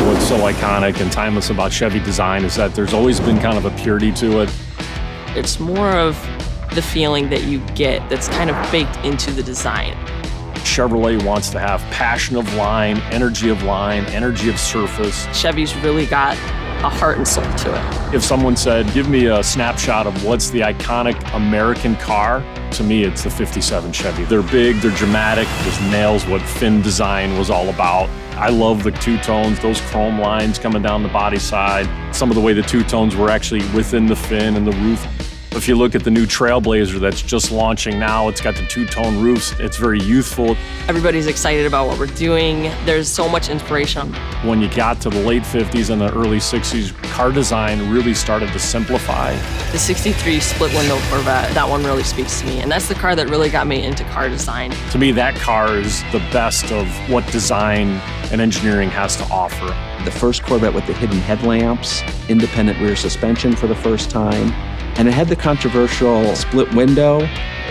What's so iconic and timeless about Chevy design is that there's always been kind of a purity to it. It's more of the feeling that you get that's kind of baked into the design. Chevrolet wants to have passion of line, energy of surface. Chevy's really got a heart and soul to it. If someone said, give me a snapshot of what's the iconic American car, to me it's the 57 Chevy. They're big, they're dramatic, just nails what fin design was all about. I love the two-tones, those chrome lines coming down the body side. Some of the way the two-tones were actually within the fin and the roof. If you look at the new Trailblazer that's just launching now, it's got the two-tone roofs. It's very youthful. Everybody's excited about what we're doing. There's so much inspiration. When you got to the late 50s and the early 60s, car design really started to simplify. The 63 split window Corvette, that one really speaks to me. And that's the car that really got me into car design. To me, that car is the best of what design and engineering has to offer. The first Corvette with the hidden headlamps, independent rear suspension for the first time, and it had the controversial split window.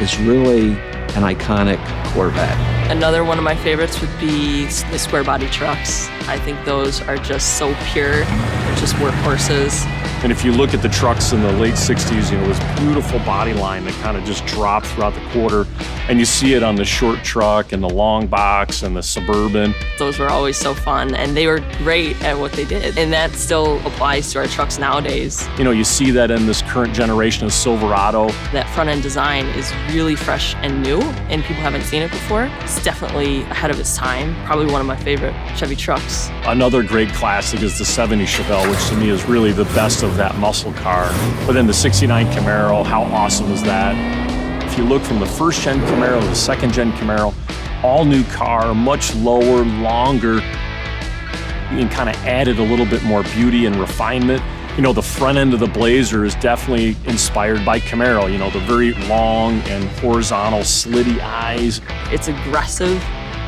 Is really an iconic Corvette. Another one of my favorites would be the square body trucks. I think those are just so pure. They're just workhorses. And if you look at the trucks in the late 60s, this beautiful body line that kind of just dropped throughout the quarter. And you see it on the short truck and the long box and the Suburban. Those were always so fun, and they were great at what they did. And that still applies to our trucks nowadays. You see that in this current generation of Silverado. That front end design is really fresh and new, and people haven't seen it before. It's definitely ahead of its time. Probably one of my favorite Chevy trucks. Another great classic is the 70 Chevelle, which to me is really the best of that muscle car. But then the 69 Camaro, how awesome is that? If you look from the first gen Camaro to the second gen Camaro, all new car, much lower, longer, and kind of added a little bit more beauty and refinement. The front end of the Blazer is definitely inspired by Camaro. The very long and horizontal slitty eyes. It's aggressive,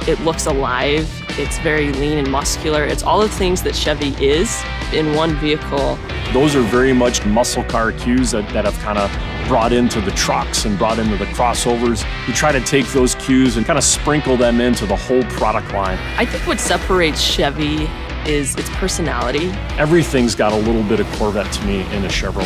it looks alive, it's very lean and muscular. It's all the things that Chevy is in one vehicle. Those are very much muscle car cues that have kind of brought into the trucks and brought into the crossovers. You try to take those cues and kind of sprinkle them into the whole product line. I think what separates Chevy is its personality. Everything's got a little bit of Corvette to me in a Chevrolet.